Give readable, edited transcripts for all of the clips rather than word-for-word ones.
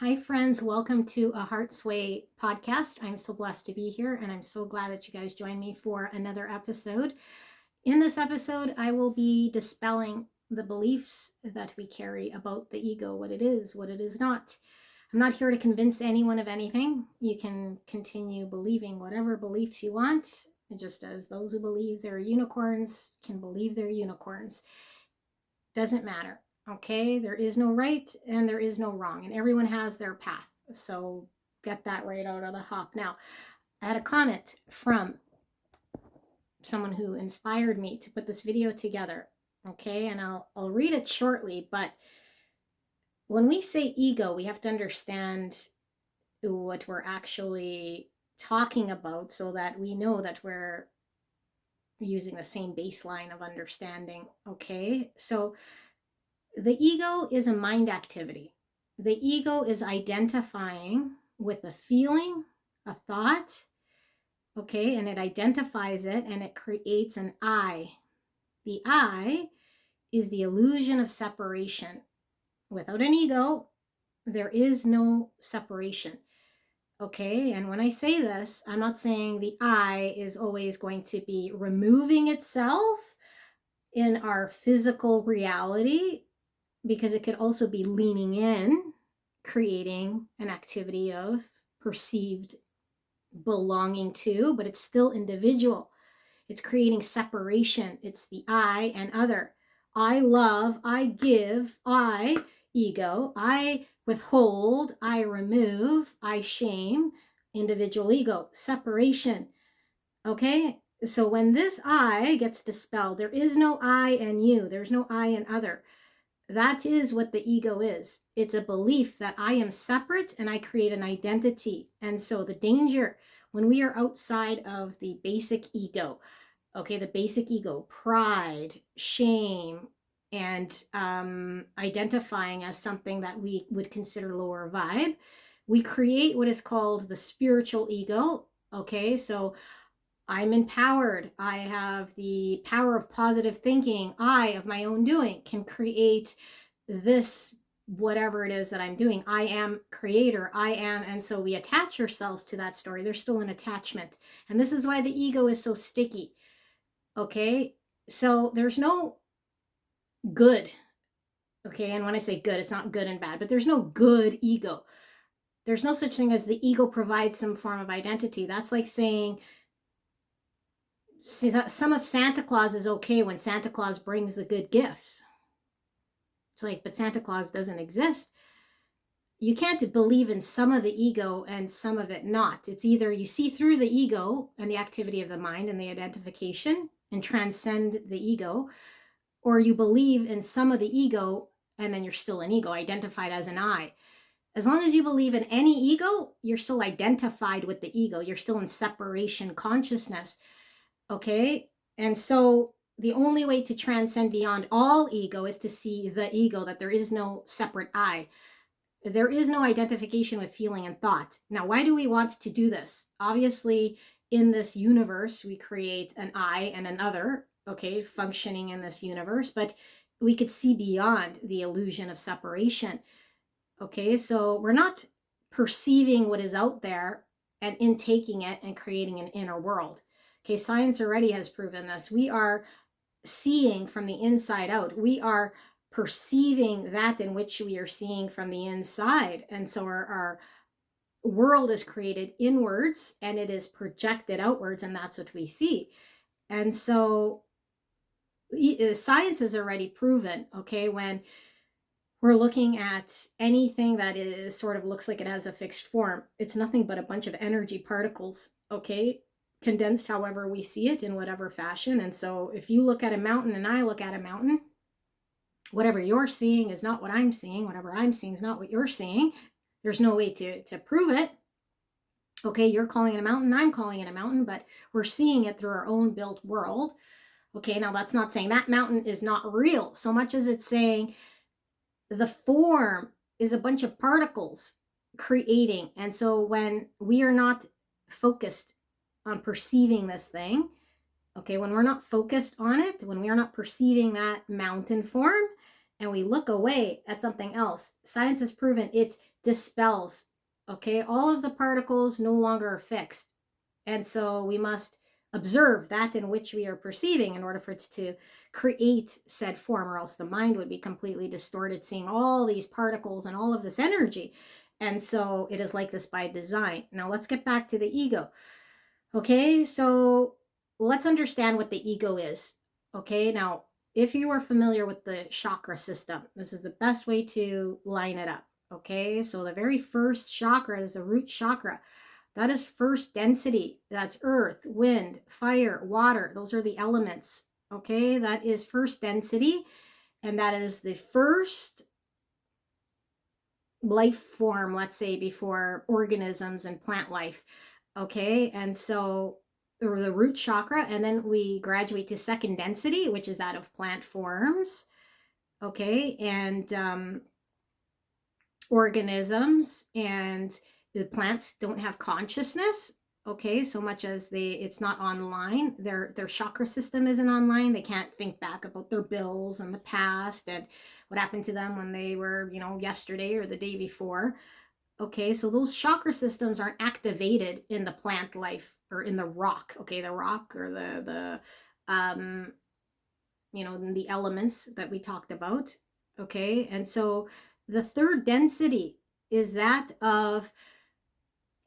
Hi, friends. Welcome to a Heart Sway podcast. I'm so blessed to be here, and I'm so glad that you guys joined me for another episode. In this episode, I will be dispelling the beliefs that we carry about the ego, what it is not. I'm not here to convince anyone of anything. You can continue believing whatever beliefs you want, just as those who believe they're unicorns can believe they're unicorns. Doesn't matter. Okay, there is no right and there is no wrong, and everyone has their path. So get that right out of the hop. Now, I had a comment from someone who inspired me to put this video together. Okay, and I'll read it shortly, but when we say ego, we have to understand what we're actually talking about so that we know that we're using the same baseline of understanding. Okay, so the ego is a mind activity. The ego is identifying with a feeling, a thought, okay, and it identifies it and it creates an I. The I is the illusion of separation. Without an ego, there is no separation. Okay, and when I say this, I'm not saying the I is always going to be removing itself in our physical reality, because it could also be leaning in, creating an activity of perceived belonging to, but it's still individual. It's creating separation. It's the I and other. I love, I give, I ego, I withhold, I remove, I shame, individual ego, separation. Okay? So when this I gets dispelled, there is no I and you, there's no I and other. That is what the ego is. It's a belief that I am separate and I create an identity. And so the danger when we are outside of the basic ego, okay, the basic ego, pride, shame, and identifying as something that we would consider lower vibe, we create what is called the spiritual ego. Okay, so I'm empowered. I have the power of positive thinking. I, of my own doing, can create this, whatever it is that I'm doing. I am creator. I am. And so we attach ourselves to that story. There's still an attachment. And this is why the ego is so sticky. Okay. So there's no good. Okay. And when I say good, it's not good and bad, but there's no good ego. There's no such thing as the ego provides some form of identity. That's like saying, see, that some of Santa Claus is okay when Santa Claus brings the good gifts. It's like, but Santa Claus doesn't exist. You can't believe in some of the ego and some of it not. It's either you see through the ego and the activity of the mind and the identification and transcend the ego, or you believe in some of the ego and then you're still an ego, identified as an I. As long as you believe in any ego, you're still identified with the ego. You're still in separation consciousness. Okay, and so the only way to transcend beyond all ego is to see the ego, that there is no separate I. There is no identification with feeling and thought. Now, why do we want to do this? Obviously, in this universe, we create an I and an other, okay, functioning in this universe, but we could see beyond the illusion of separation. Okay, so we're not perceiving what is out there and intaking it and creating an inner world. Okay, science already has proven this. We are seeing from the inside out. We are perceiving that in which we are seeing from the inside. And so our world is created inwards and it is projected outwards, and that's what we see. And so science has already proven, okay, when we're looking at anything that is sort of looks like it has a fixed form, it's nothing but a bunch of energy particles, okay, condensed however we see it in whatever fashion. And so if you look at a mountain and I look at a mountain, whatever you're seeing is not what I'm seeing. Whatever I'm seeing is not what you're seeing. There's no way to prove it. Okay, you're calling it a mountain, I'm calling it a mountain, but we're seeing it through our own built world. Okay, now that's not saying that mountain is not real, so much as it's saying the form is a bunch of particles creating. And so when we are not focused on perceiving this thing, okay, when we're not focused on it, when we are not perceiving that mountain form and we look away at something else, science has proven it dispels, okay? All of the particles no longer are fixed. And so we must observe that in which we are perceiving in order for it to create said form, or else the mind would be completely distorted, seeing all these particles and all of this energy. And so it is like this by design. Now let's get back to the ego. Okay, so let's understand what the ego is. Okay, now if you are familiar with the chakra system, this is the best way to line it up. Okay, so the very first chakra is the root chakra. That is first density. That's earth, wind, fire, water. Those are the elements. Okay, that is first density. And that is the first life form, let's say, before organisms and plant life. Okay, and so or the root chakra, and then we graduate to second density, which is that of plant forms. Okay, and organisms and the plants don't have consciousness, okay, so much as it's not online. Their chakra system isn't online. They can't think back about their bills and the past and what happened to them when they were, yesterday or the day before. Okay, so those chakra systems aren't activated in the plant life or in the rock. Okay, the rock or the elements that we talked about. Okay, and so the third density is that of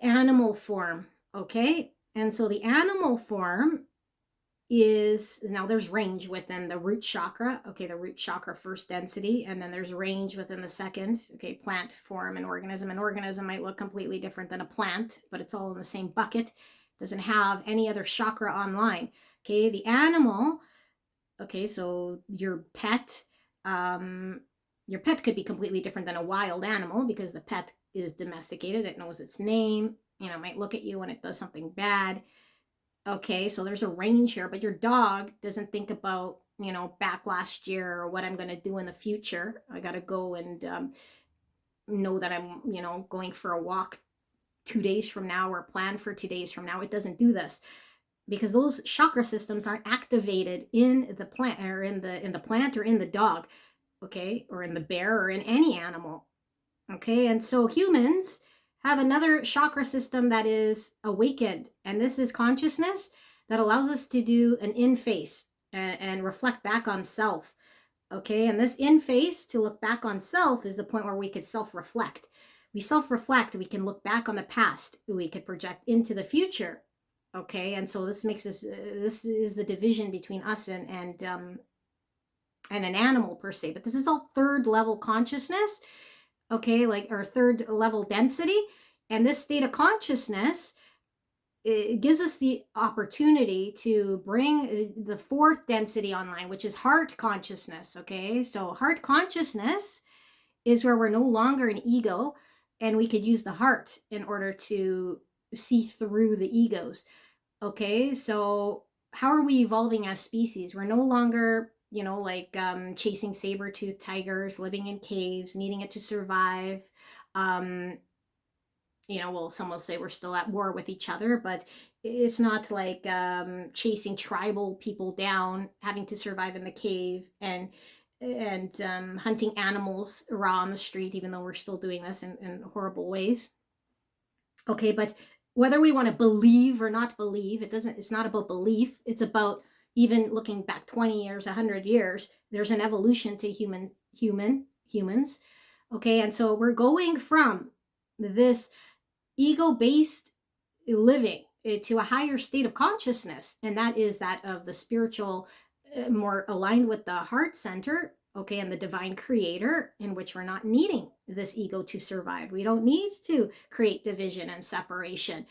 animal form. Okay, and so the animal form is, now there's range within the root chakra. Okay, the root chakra first density, and then there's range within the second. Okay, plant form and organism. An organism might look completely different than a plant, but it's all in the same bucket. Doesn't have any other chakra online. Okay, the animal. Okay, so your pet could be completely different than a wild animal because the pet is domesticated. It knows its name. It might look at you when it does something bad. Okay, so there's a range here, but your dog doesn't think about, back last year or what I'm going to do in the future. I got to go and know that I'm, going for a walk 2 days from now or plan for 2 days from now. It doesn't do this because those chakra systems aren't activated in the plant or in the plant or in the dog, okay, or in the bear or in any animal. Okay, and so humans have another chakra system that is awakened, and this is consciousness that allows us to do an in-face and reflect back on self. Okay, and this in-face to look back on self is the point where we could self-reflect. We self-reflect, we can look back on the past, we could project into the future. Okay, and so this makes us, this is the division between us and an animal per se, but this is all third level consciousness. Okay, like our third level density. And this state of consciousness, it gives us the opportunity to bring the fourth density online, which is heart consciousness. Okay, so heart consciousness is where we're no longer an ego, and we could use the heart in order to see through the egos. Okay, so how are we evolving as species? We're no longer chasing saber-toothed tigers, living in caves, needing it to survive. Some will say we're still at war with each other, but it's not like chasing tribal people down, having to survive in the cave and hunting animals raw on the street, even though we're still doing this in horrible ways. Okay, but whether we want to believe or not believe, it's not about belief. It's about, even looking back 20 years, 100 years, there's an evolution to humans. Okay, and so we're going from this ego-based living to a higher state of consciousness, and that is that of the spiritual, more aligned with the heart center, okay, and the divine creator, in which we're not needing this ego to survive. We don't need to create division and separation.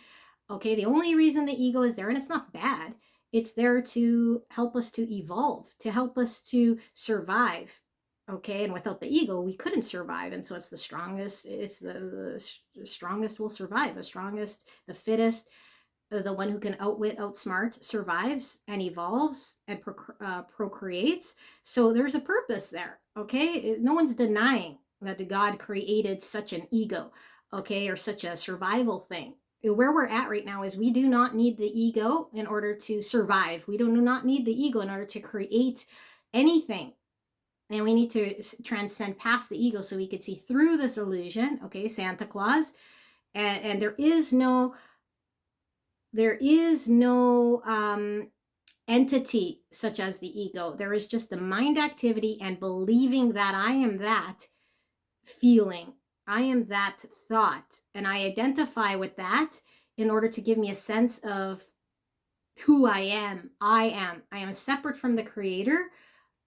Okay, the only reason the ego is there, and it's not bad, it's there to help us to evolve, to help us to survive. Okay, and without the ego, we couldn't survive. And so it's the strongest, it's the strongest will survive, the strongest, the fittest, the one who can outwit, outsmart, survives and evolves and procreates. So there's a purpose there. Okay, no one's denying that God created such an ego, okay, or such a survival thing. Where we're at right now is we do not need the ego in order to survive. We do not need the ego in order to create anything. And we need to transcend past the ego so we could see through this illusion, okay, Santa Claus. And there is no entity such as the ego. There is just the mind activity and believing that I am that feeling, I am that thought, and I identify with that in order to give me a sense of who I am. I am separate from the creator.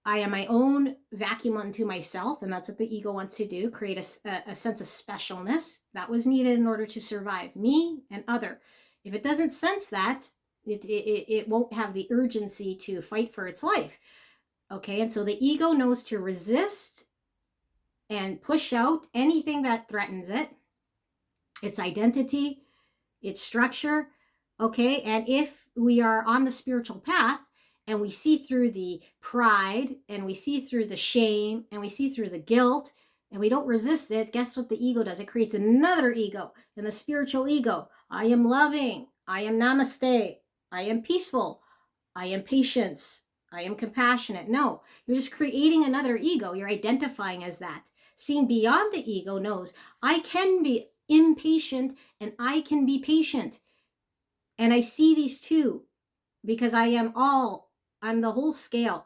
I am my own vacuum unto myself, and that's what the ego wants to do, create a sense of specialness that was needed in order to survive, me and other. If it doesn't sense that, it won't have the urgency to fight for its life. Okay, and so the ego knows to resist and push out anything that threatens it, its identity, its structure. Okay, and if we are on the spiritual path and we see through the pride and we see through the shame and we see through the guilt and we don't resist it, guess what the ego does? It creates another ego, and the spiritual ego. I am loving, I am namaste, I am peaceful, I am patience, I am compassionate. No, you're just creating another ego. You're identifying as that. Seeing beyond the ego knows I can be impatient and I can be patient. And I see these two because I'm the whole scale.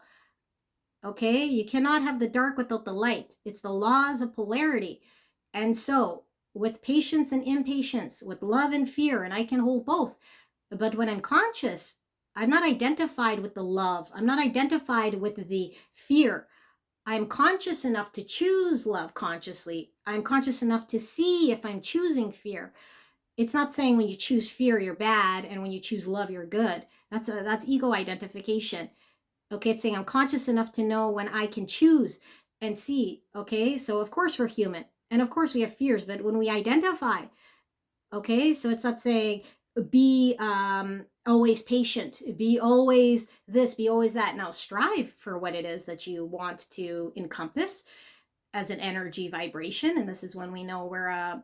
Okay, you cannot have the dark without the light. It's the laws of polarity. And so with patience and impatience, with love and fear, and I can hold both. But when I'm conscious, I'm not identified with the love. I'm not identified with the fear. I'm conscious enough to choose love consciously. I'm conscious enough to see if I'm choosing fear. It's not saying when you choose fear, you're bad, and when you choose love, you're good. That's ego identification. Okay, it's saying I'm conscious enough to know when I can choose and see. Okay, so of course we're human, and of course we have fears, but when we identify, okay, so it's not saying be always patient, be always this, be always that. Now strive for what it is that you want to encompass as an energy vibration, and this is when we know we're a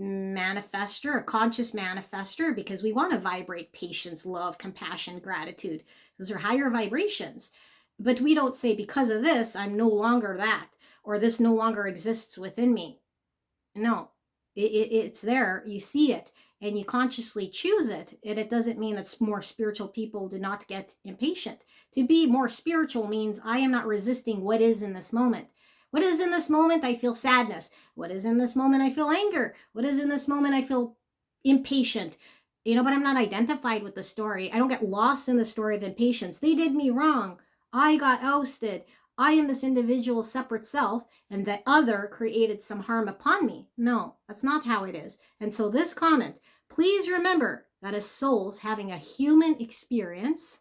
manifester, a conscious manifester, because we want to vibrate patience, love, compassion, gratitude. Those are higher vibrations. But we don't say, because of this, I'm no longer that, or this no longer exists within me. No, it's there. You see it, and you consciously choose it. And it doesn't mean that more spiritual people do not get impatient. To be more spiritual means I am not resisting what is in this moment. What is in this moment? I feel sadness. What is in this moment? I feel anger. What is in this moment? I feel impatient. But I'm not identified with the story. I don't get lost in the story of impatience. They did me wrong. I got ousted. I am this individual separate self, and the other created some harm upon me. No, that's not how it is. And so this comment, please remember that as souls having a human experience,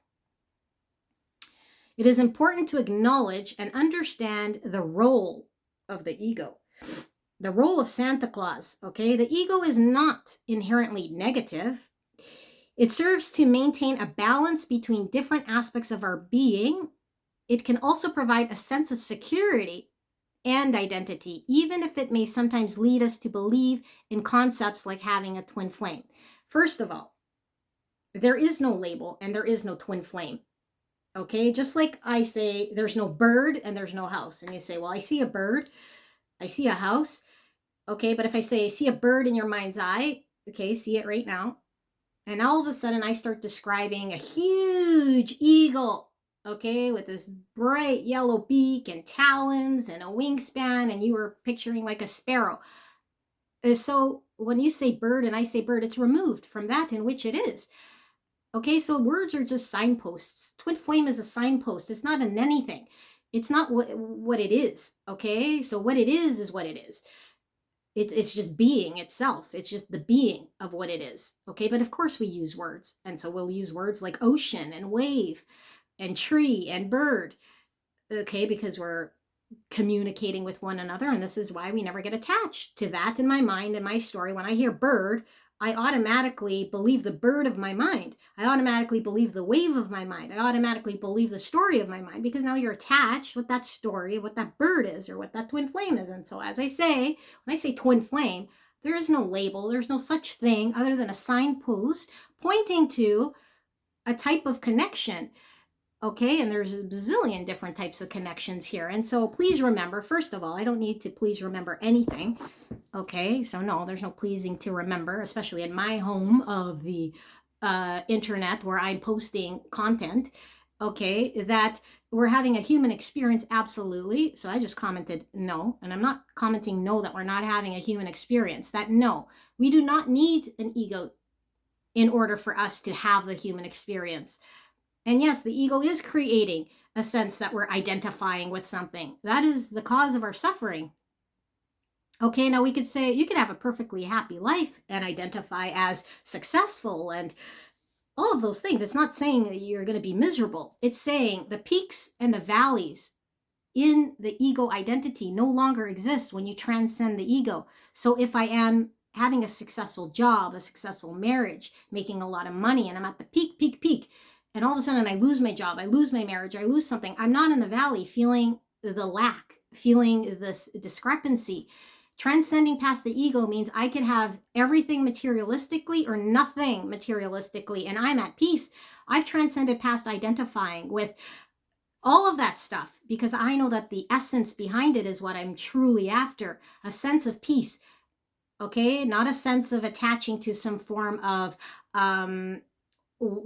it is important to acknowledge and understand the role of the ego, the role of Santa Claus, okay? The ego is not inherently negative. It serves to maintain a balance between different aspects of our being. It can also provide a sense of security and identity, even if it may sometimes lead us to believe in concepts like having a twin flame. First of all, there is no label and there is no twin flame. Okay, just like I say, there's no bird and there's no house. And you say, well, I see a bird, I see a house. Okay, but if I say, I see a bird in your mind's eye, okay, see it right now. And all of a sudden I start describing a huge eagle, okay, with this bright yellow beak and talons and a wingspan, and you were picturing like a sparrow. So when you say bird and I say bird, it's removed from that in which it is. Okay, so words are just signposts. Twin flame is a signpost. It's not an anything. It's not what it is, okay? So what it is what it is. It's just being itself. It's just the being of what it is, okay? But of course we use words. And so we'll use words like ocean and wave and tree and bird, okay? Because we're communicating with one another. And this is why we never get attached to that in my mind and my story. When I hear bird, I automatically believe the bird of my mind. I automatically believe the wave of my mind. I automatically believe the story of my mind, because now you're attached with that story of what that bird is or what that twin flame is. And so as I say, when I say twin flame, there is no label. There's no such thing other than a signpost pointing to a type of connection. Okay, and there's a bazillion different types of connections here. And so please remember, first of all, I don't need to please remember anything. Okay, so no, there's no pleasing to remember, especially in my home of the internet where I'm posting content. Okay, that we're having a human experience, absolutely. So I just commented no, and I'm not commenting no that we're not having a human experience. That no, we do not need an ego in order for us to have the human experience. And yes, the ego is creating a sense that we're identifying with something. That is the cause of our suffering. Okay, now we could say you could have a perfectly happy life and identify as successful and all of those things. It's not saying that you're going to be miserable. It's saying the peaks and the valleys in the ego identity no longer exist when you transcend the ego. So if I am having a successful job, a successful marriage, making a lot of money, and I'm at the peak, and all of a sudden I lose my job, I lose my marriage, I lose something, I'm not in the valley feeling the lack, feeling this discrepancy. Transcending past the ego means I could have everything materialistically or nothing materialistically, and I'm at peace. I've transcended past identifying with all of that stuff because I know that the essence behind it is what I'm truly after, a sense of peace. Okay, not a sense of attaching to some form of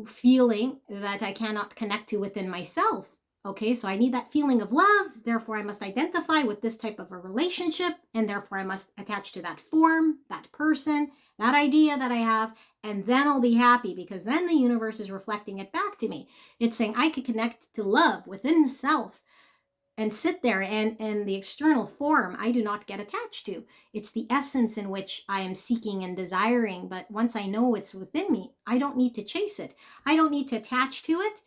feeling that I cannot connect to within myself. Okay, so I need that feeling of love. Therefore, I must identify with this type of a relationship, and therefore I must attach to that form, that person, that idea that I have, and then I'll be happy because then the universe is reflecting it back to me. It's saying I can connect to love within self and sit there, and the external form I do not get attached to. It's the essence in which I am seeking and desiring, but once I know it's within me, I don't need to chase it. I don't need to attach to it.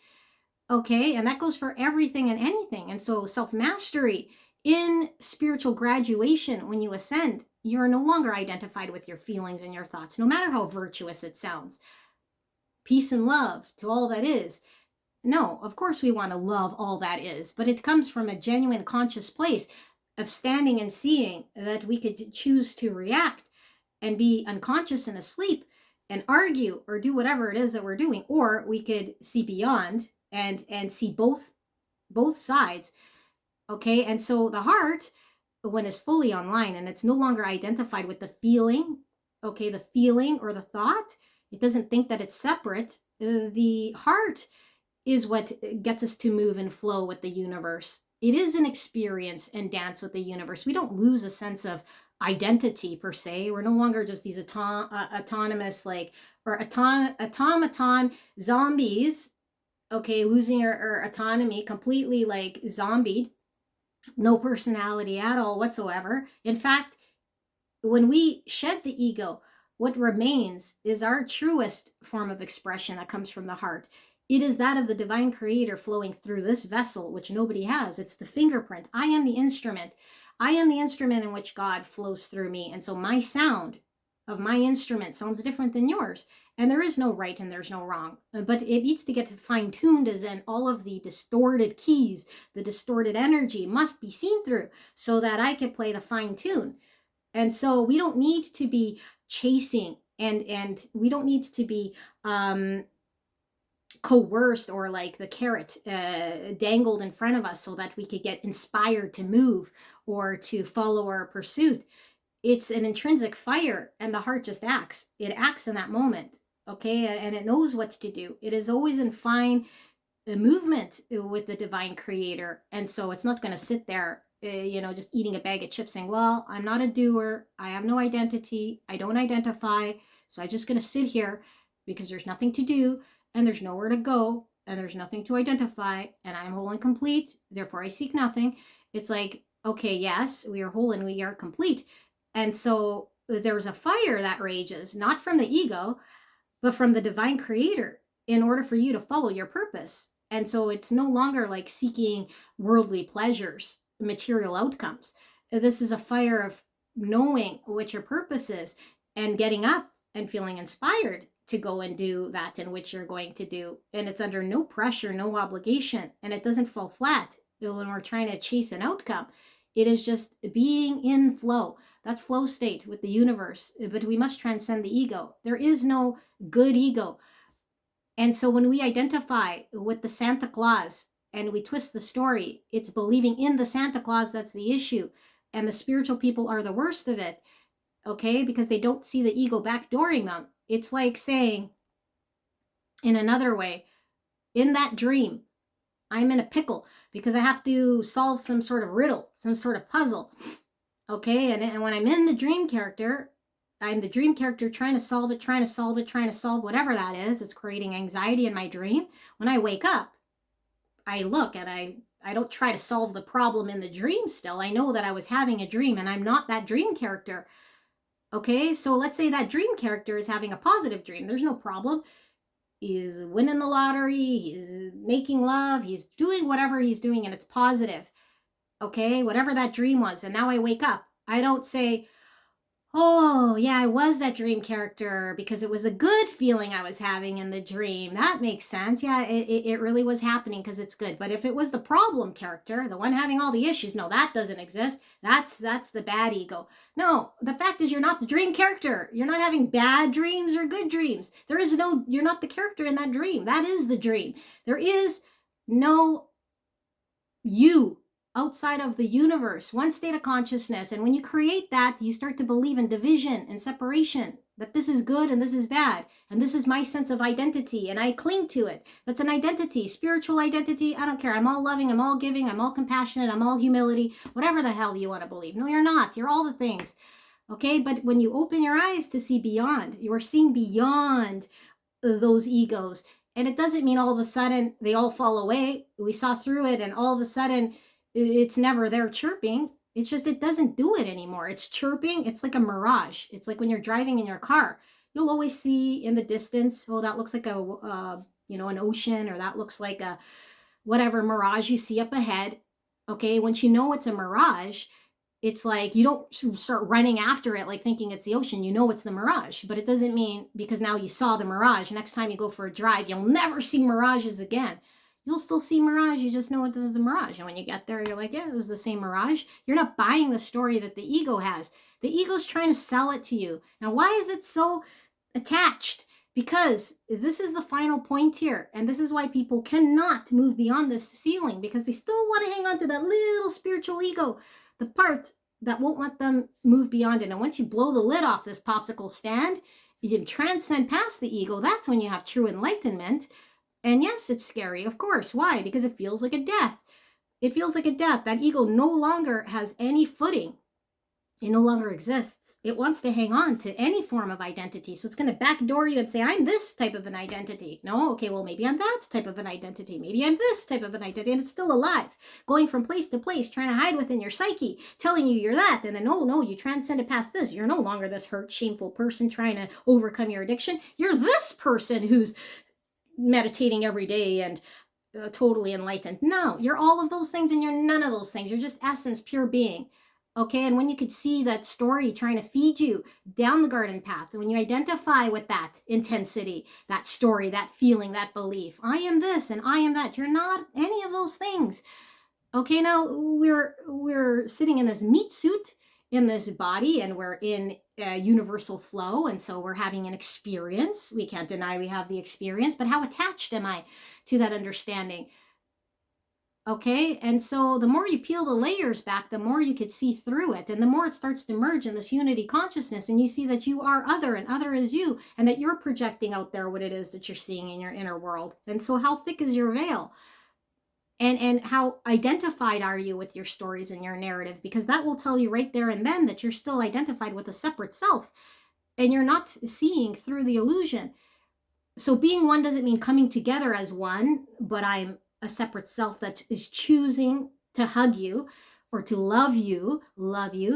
Okay, and that goes for everything and anything. And so self-mastery in spiritual graduation, when you ascend, you're no longer identified with your feelings and your thoughts, no matter how virtuous it sounds. Peace and love to all that is. No, of course we want to love all that is, but it comes from a genuine conscious place of standing and seeing that we could choose to react and be unconscious and asleep and argue or do whatever it is that we're doing, or we could see beyond and see both sides. Okay, and so the heart, when it's fully online and it's no longer identified with the feeling, okay, the feeling or the thought, it doesn't think that it's separate. The heart is what gets us to move and flow with the universe. It is an experience and dance with the universe. We don't lose a sense of identity per se. We're no longer just these autonomous or automaton zombies, okay, losing our autonomy, completely like zombied, no personality at all whatsoever. In fact, when we shed the ego, what remains is our truest form of expression that comes from the heart. It is that of the divine creator flowing through this vessel, which nobody has. It's the fingerprint. I am the instrument. I am the instrument in which God flows through me. And so my sound of my instrument sounds different than yours. And there is no right and there's no wrong. But it needs to get fine-tuned, as in all of the distorted keys, the distorted energy must be seen through so that I can play the fine tune. And so we don't need to be chasing and we don't need to be coerced or like the carrot dangled in front of us so that we could get inspired to move or to follow our pursuit. It's an intrinsic fire, and the heart just acts. It acts in that moment, okay? And it knows what to do. It is always in fine movement with the divine creator. And so it's not going to sit there, just eating a bag of chips saying, well, I'm not a doer. I have no identity. I don't identify. So I'm just going to sit here because there's nothing to do and there's nowhere to go and there's nothing to identify and I'm whole and complete. Therefore, I seek nothing. It's like, okay, yes, we are whole and we are complete. And so there's a fire that rages, not from the ego, but from the divine creator in order for you to follow your purpose. And so it's no longer like seeking worldly pleasures, material outcomes. This is a fire of knowing what your purpose is and getting up and feeling inspired to go and do that in which you're going to do. And it's under no pressure, no obligation, and it doesn't fall flat when we're trying to chase an outcome. It is just being in flow. That's flow state with the universe. But we must transcend the ego. There is no good ego. And so when we identify with the Santa Claus and we twist the story, it's believing in the Santa Claus that's the issue. And the spiritual people are the worst of it, okay? Because they don't see the ego backdooring them. It's like saying, in another way, in that dream, I'm in a pickle because I have to solve some sort of riddle, some sort of puzzle, okay? And when I'm in the dream character, I'm the dream character trying to solve it, trying to solve whatever that is. It's creating anxiety in my dream. When I wake up, I look and I don't try to solve the problem in the dream still. I know that I was having a dream and I'm not that dream character. Okay, so let's say that dream character is having a positive dream. There's no problem. He's winning the lottery. He's making love. He's doing whatever he's doing and it's positive. Okay, whatever that dream was. And now I wake up. I don't say, oh, yeah, I was that dream character because it was a good feeling I was having in the dream. That makes sense. Yeah, it really was happening because it's good. But if it was the problem character, the one having all the issues, no, that doesn't exist. That's the bad ego. No, the fact is you're not the dream character. You're not having bad dreams or good dreams. You're not the character in that dream. That is the dream. There is no you outside of the universe, one state of consciousness. And when you create that, you start to believe in division and separation, that this is good and this is bad. And this is my sense of identity and I cling to it. That's an identity, spiritual identity. I don't care. I'm all loving, I'm all giving, I'm all compassionate, I'm all humility, whatever the hell you want to believe. No, you're not. You're all the things. Okay. But when you open your eyes to see beyond, you are seeing beyond those egos. And it doesn't mean all of a sudden they all fall away. We saw through it and all of a sudden it's never there chirping. It's just, it doesn't do it anymore. It's chirping. It's like a mirage. It's like when you're driving in your car, you'll always see in the distance, oh, that looks like an ocean, or that looks like a whatever mirage you see up ahead. Okay. Once you know it's a mirage, it's like you don't start running after it like thinking it's the ocean. You know it's the mirage, but it doesn't mean because now you saw the mirage, next time you go for a drive, you'll never see mirages again. You'll still see mirage. You just know what this is a mirage. And when you get there, you're like, yeah, it was the same mirage. You're not buying the story that the ego has. The ego's trying to sell it to you. Now, why is it so attached? Because this is the final point here. And this is why people cannot move beyond this ceiling, because they still want to hang on to that little spiritual ego, the part that won't let them move beyond it. And once you blow the lid off this popsicle stand, you can transcend past the ego. That's when you have true enlightenment. And yes, it's scary, of course. Why? Because it feels like a death. It feels like a death. That ego no longer has any footing. It no longer exists. It wants to hang on to any form of identity. So it's going to backdoor you and say, I'm this type of an identity. No, okay, well, maybe I'm that type of an identity. Maybe I'm this type of an identity. And it's still alive, going from place to place, trying to hide within your psyche, telling you you're that. And then, oh, no, you transcended past this. You're no longer this hurt, shameful person trying to overcome your addiction. You're this person who's meditating every day and totally enlightened. No, you're all of those things and you're none of those things. You're just essence, pure being. Okay, and when you could see that story trying to feed you down the garden path, and when you identify with that intensity, that story, that feeling, that belief, I am this and I am that, you're not any of those things. Okay, now we're sitting in this meat suit in this body, and we're in universal flow, and so we're having an experience. We can't deny we have the experience, but how attached am I to that understanding? Okay, and so the more you peel the layers back, the more you could see through it, and the more it starts to merge in this unity consciousness, and you see that you are other and other is you, and that you're projecting out there what it is that you're seeing in your inner world. And so how thick is your veil? And how identified are you with your stories and your narrative? Because that will tell you right there and then that you're still identified with a separate self and you're not seeing through the illusion. So being one doesn't mean coming together as one, but I'm a separate self that is choosing to hug you or to love you,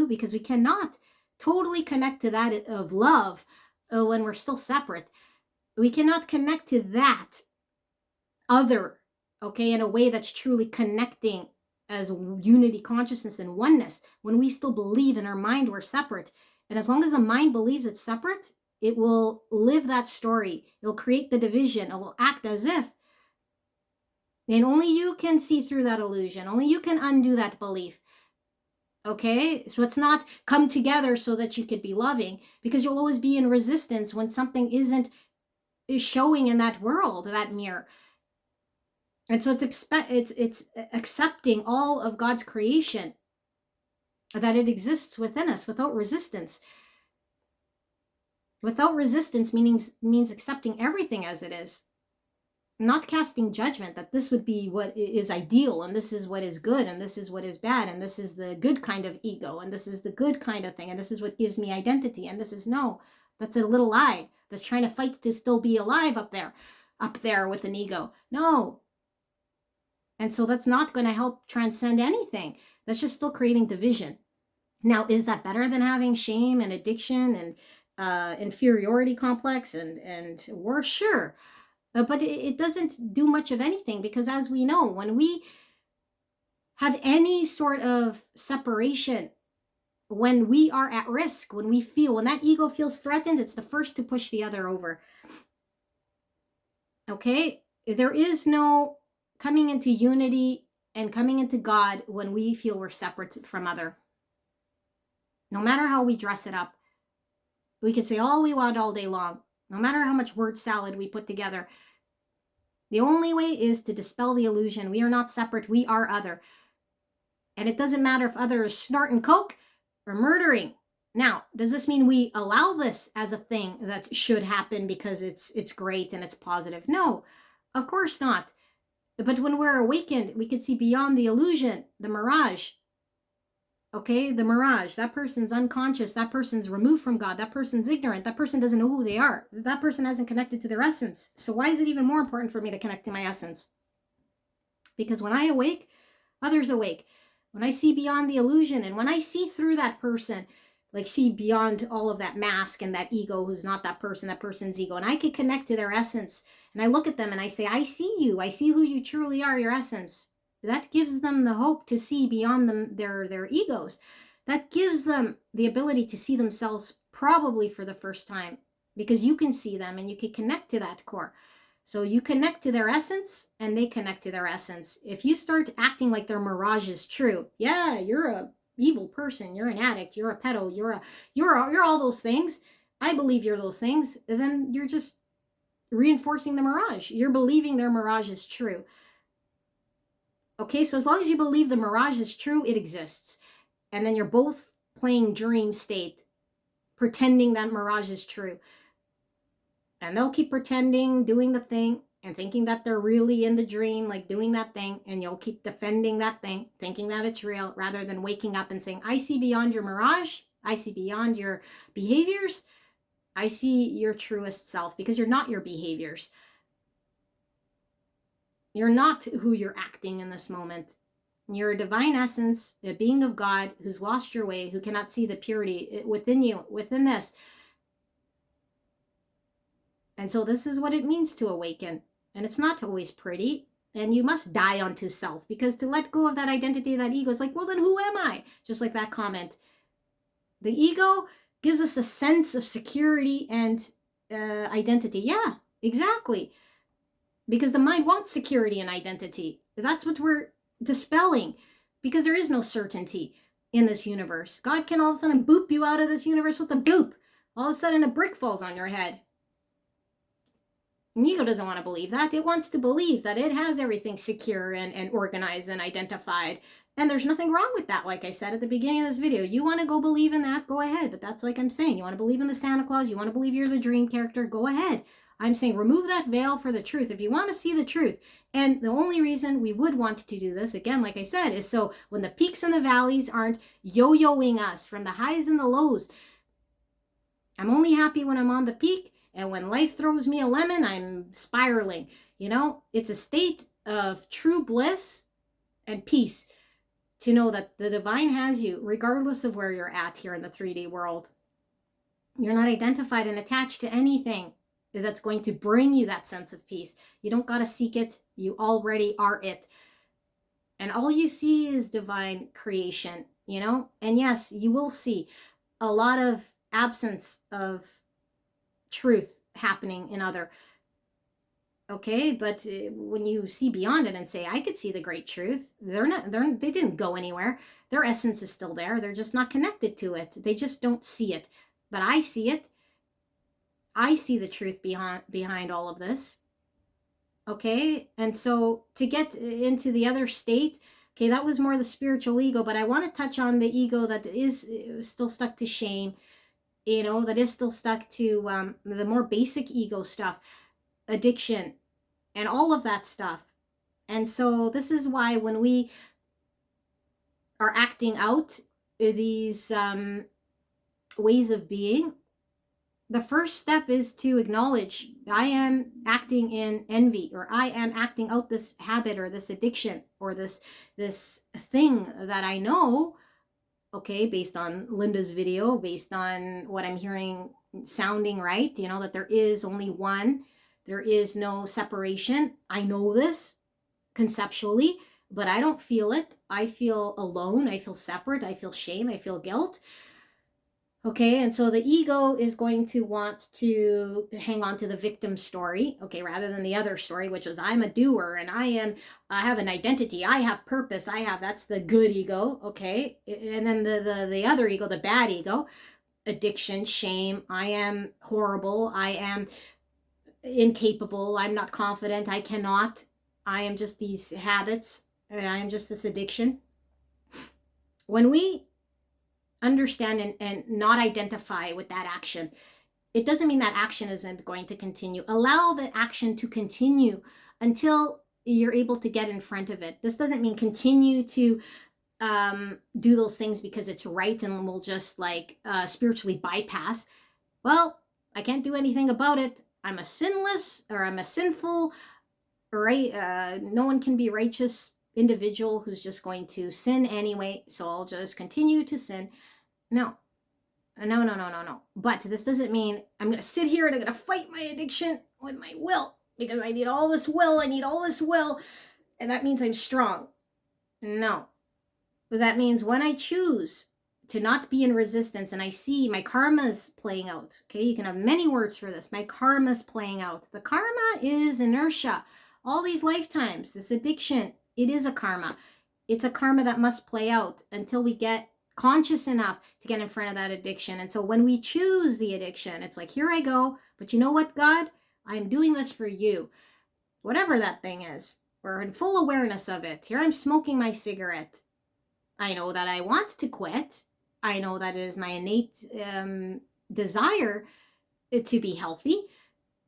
because we cannot totally connect to that of love when we're still separate. We cannot connect to that other, okay, in a way that's truly connecting as unity consciousness and oneness when we still believe in our mind we're separate. And as long as the mind believes it's separate, it will live that story. It'll create the division. It will act as if. And only you can see through that illusion. Only you can undo that belief. Okay? So it's not come together so that you could be loving, because you'll always be in resistance when something isn't showing in that world, that mirror. And so it's accepting all of God's creation, that it exists within us without resistance. Without resistance means accepting everything as it is. Not casting judgment that this would be what is ideal, and this is what is good, and this is what is bad, and this is the good kind of ego, and this is the good kind of thing, and this is what gives me identity, and this is no. That's a little lie that's trying to fight to still be alive up there with an ego. No. And so that's not going to help transcend anything. That's just still creating division. Now, is that better than having shame and addiction and inferiority complex and war? Sure. But it doesn't do much of anything, because as we know, when we have any sort of separation, when we are at risk, when that ego feels threatened, it's the first to push the other over. Okay? There is no coming into unity and coming into God when we feel we're separate from other. No matter how we dress it up, we can say all we want all day long. No matter how much word salad we put together, the only way is to dispel the illusion. We are not separate. We are other. And it doesn't matter if other is snorting coke or murdering. Now, does this mean we allow this as a thing that should happen because it's great and it's positive? No, of course not. But when we're awakened, we can see beyond the illusion, the mirage. Okay, the mirage. That person's unconscious. That person's removed from God. That person's ignorant. That person doesn't know who they are. That person hasn't connected to their essence. So why is it even more important for me to connect to my essence? Because when I awake, others awake. When I see beyond the illusion, and when I see through that person, like see beyond all of that mask and that ego who's not that person, that person's ego, and I can connect to their essence, and I look at them and I say, I see you. I see who you truly are, your essence. That gives them the hope to see beyond their egos. That gives them the ability to see themselves probably for the first time, because you can see them and you can connect to that core. So you connect to their essence and they connect to their essence. If you start acting like their mirage is true, yeah, you're a evil person, you're an addict, you're a pedo, you're all those things. I believe you're those things. Then you're just reinforcing the mirage. You're believing their mirage is true. Okay, so as long as you believe the mirage is true, it exists. And then you're both playing dream state, pretending that mirage is true. And they'll keep pretending, doing the thing, and thinking that they're really in the dream, like doing that thing, and you'll keep defending that thing, thinking that it's real, rather than waking up and saying, I see beyond your mirage, I see beyond your behaviors, I see your truest self, because you're not your behaviors. You're not who you're acting in this moment. You're a divine essence, a being of God who's lost your way, who cannot see the purity within you, within this. And so this is what it means to awaken. And it's not always pretty. And you must die unto self, because to let go of that identity, that ego is like, well, then who am I? Just like that comment. The ego gives us a sense of security and identity. Yeah, exactly. Because the mind wants security and identity. That's what we're dispelling, because there is no certainty in this universe. God can all of a sudden boop you out of this universe with a boop. All of a sudden a brick falls on your head. And ego doesn't want to believe that. It wants to believe that it has everything secure and organized and identified. And there's nothing wrong with that, like I said at the beginning of this video. You want to go believe in that, go ahead. But that's like I'm saying, you want to believe in the Santa Claus, you want to believe you're the dream character, go ahead. I'm saying remove that veil for the truth. If you want to see the truth. And the only reason we would want to do this, again, like I said, is so when the peaks and the valleys aren't yo-yoing us from the highs and the lows. I'm only happy when I'm on the peak. And when life throws me a lemon, I'm spiraling. You know, it's a state of true bliss and peace to know that the divine has you, regardless of where you're at here in the 3D world. You're not identified and attached to anything that's going to bring you that sense of peace. You don't got to seek it. You already are it. And all you see is divine creation, you know? And yes, you will see a lot of absence of truth happening in other. Okay, but when you see beyond it and say, I could see the great truth, they didn't go anywhere. Their essence is still there. They're just not connected to it. They just don't see it. But I see it. I see the truth behind all of this. Okay, and so to get into the other state, okay, that was more the spiritual ego, but I want to touch on the ego that is still stuck to shame, that is still stuck to the more basic ego stuff, addiction, and all of that stuff. And so this is why when we are acting out these ways of being, the first step is to acknowledge I am acting in envy, or I am acting out this habit or this addiction or this thing that I know, okay, based on Lenda's video, based on what I'm hearing sounding right, that there is only one, there is no separation. I know this conceptually, but I don't feel it. I feel alone. I feel separate. I feel shame. I feel guilt. Okay, and so the ego is going to want to hang on to the victim story, okay, rather than the other story, which was I'm a doer and I have an identity, I have purpose, that's the good ego, okay? And then the other ego, the bad ego, addiction, shame, I am horrible, I am incapable, I'm not confident, I cannot, I am just these habits, I am just this addiction. When we understand and not identify with that action, it doesn't mean that action isn't going to continue. Allow the action to continue until you're able to get in front of it. This doesn't mean continue to do those things because it's right and we'll just spiritually bypass. Well, I can't do anything about it. I'm a sinful, right? No one can be righteous individual who's just going to sin anyway, so I'll just continue to sin. No. But this doesn't mean I'm going to sit here and I'm going to fight my addiction with my will because I need all this will, and that means I'm strong. No. That means when I choose to not be in resistance and I see my karma's playing out, okay, you can have many words for this, my karma's playing out. The karma is inertia. All these lifetimes, this addiction, it is a karma. It's a karma that must play out until we get conscious enough to get in front of that addiction. And so when we choose the addiction, it's like, here I go, but you know what, God? I'm doing this for you. Whatever that thing is, we're in full awareness of it. Here I'm smoking my cigarette. I know that I want to quit. I know that it is my innate desire to be healthy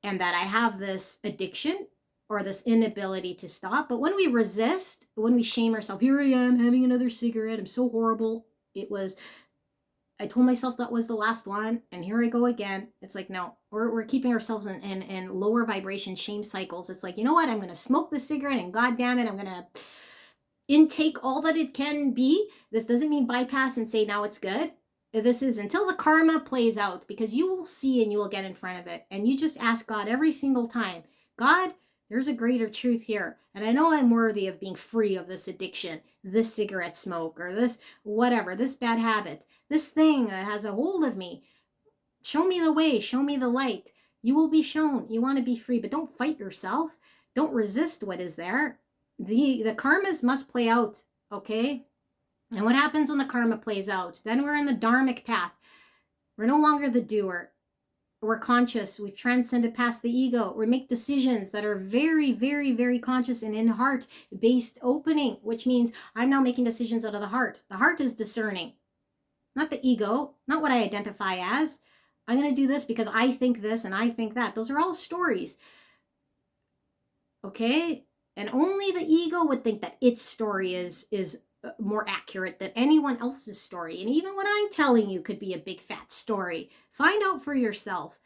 and that I have this addiction or this inability to stop. But when we resist, when we shame ourselves, here I am having another cigarette, I'm so horrible. I told myself that was the last one, and here I go again. It's like, no, we're keeping ourselves in lower vibration shame cycles. It's like, you know what? I'm going to smoke the cigarette, and God damn it, I'm going to intake all that it can be. This doesn't mean bypass and say, now it's good. This is until the karma plays out, because you will see and you will get in front of it. And you just ask God every single time, God, there's a greater truth here. And I know I'm worthy of being free of this addiction, this cigarette smoke, or this whatever, this bad habit, this thing that has a hold of me. Show me the way, show me the light. You will be shown. You want to be free, but don't fight yourself. Don't resist what is there. The karmas must play out, okay? And what happens when the karma plays out? Then we're in the dharmic path. We're no longer the doer. We're conscious. We've transcended past the ego. We make decisions that are very, very, very conscious and in heart-based opening, which means I'm now making decisions out of the heart. The heart is discerning, not the ego, not what I identify as. I'm going to do this because I think this and I think that. Those are all stories. Okay? And only the ego would think that its story is more accurate than anyone else's story. And even what I'm telling you could be a big fat story. Find out for yourself.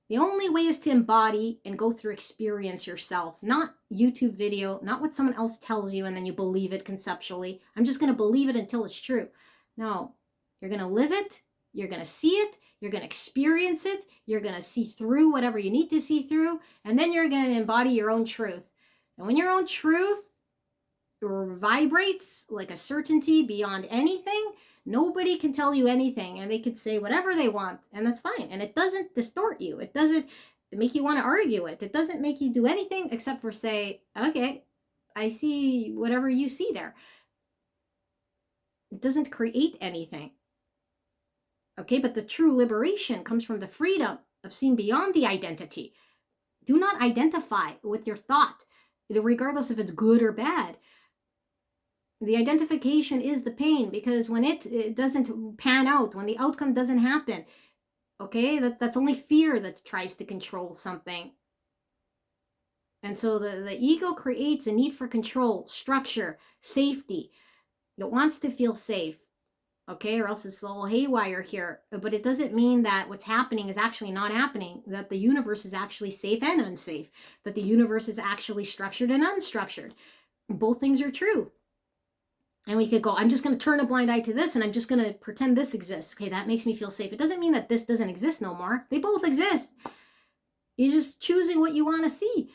The only way is to embody and go through experience yourself, not YouTube video, not what someone else tells you and then you believe it conceptually. I'm just going to believe it until it's true. No, you're going to live it. You're going to see it. You're going to experience it. You're going to see through whatever you need to see through. And then you're going to embody your own truth. And when your own truth vibrates like a certainty beyond anything, nobody can tell you anything, and they could say whatever they want, and that's fine. And it doesn't distort you. It doesn't make you want to argue it. It doesn't make you do anything except for say, okay, I see whatever you see there. It doesn't create anything. Okay, but the true liberation comes from the freedom of seeing beyond the identity. Do not identify with your thought, regardless if it's good or bad. The identification is the pain, because when it doesn't pan out, when the outcome doesn't happen, okay, that's only fear that tries to control something. And so the ego creates a need for control, structure, safety. It wants to feel safe, okay, or else it's a little haywire here. But it doesn't mean that what's happening is actually not happening, that the universe is actually safe and unsafe, that the universe is actually structured and unstructured. Both things are true. And we could go, I'm just going to turn a blind eye to this, and I'm just going to pretend this exists. Okay, that makes me feel safe. It doesn't mean that this doesn't exist no more. They both exist. You're just choosing what you want to see.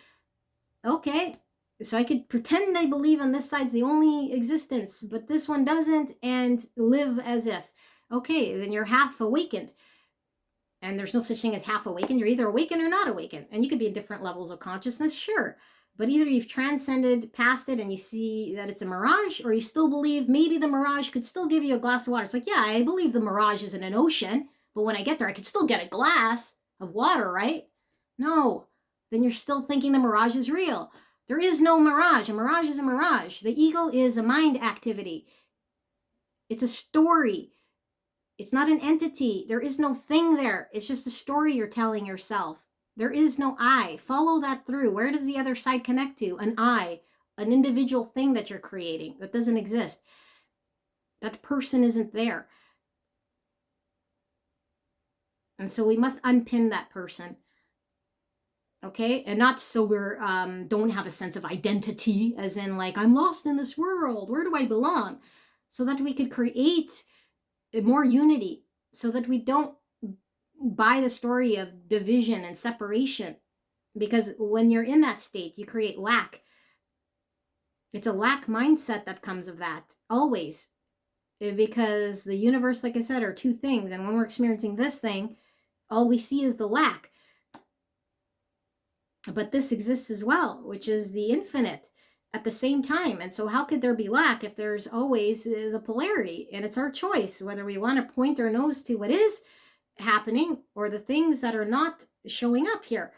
Okay, so I could pretend I believe on this side's the only existence, but this one doesn't, and live as if. Okay, then you're half awakened. And there's no such thing as half awakened. You're either awakened or not awakened. And you could be in different levels of consciousness, sure. But either you've transcended past it and you see that it's a mirage, or you still believe maybe the mirage could still give you a glass of water. It's like, yeah, I believe the mirage is in an ocean, but when I get there, I could still get a glass of water, right? No. Then you're still thinking the mirage is real. There is no mirage. A mirage is a mirage. The ego is a mind activity. It's a story. It's not an entity. There is no thing there. It's just a story you're telling yourself. There is no I. Follow that through. Where does the other side connect to? An I, an individual thing that you're creating that doesn't exist. That person isn't there. And so we must unpin that person. Okay, and not so we're don't have a sense of identity, as in like, I'm lost in this world, where do I belong? So that we could create more unity, so that we don't buy the story of division and separation. Because when you're in that state, you create lack. It's a lack mindset that comes of that, always. Because the universe, like I said, are two things, and when we're experiencing this thing, all we see is the lack. But this exists as well, which is the infinite at the same time. And so how could there be lack if there's always the polarity? And it's our choice whether we want to point our nose to what is happening or the things that are not showing up here.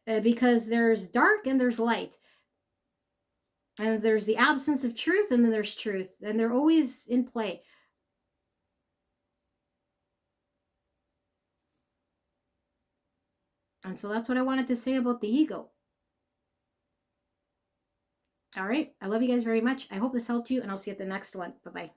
Because there's dark and there's light. And there's the absence of truth, and then there's truth. And they're always in play. And so that's what I wanted to say about the ego. All right. I love you guys very much. I hope this helped you, and I'll see you at the next one. Bye-bye.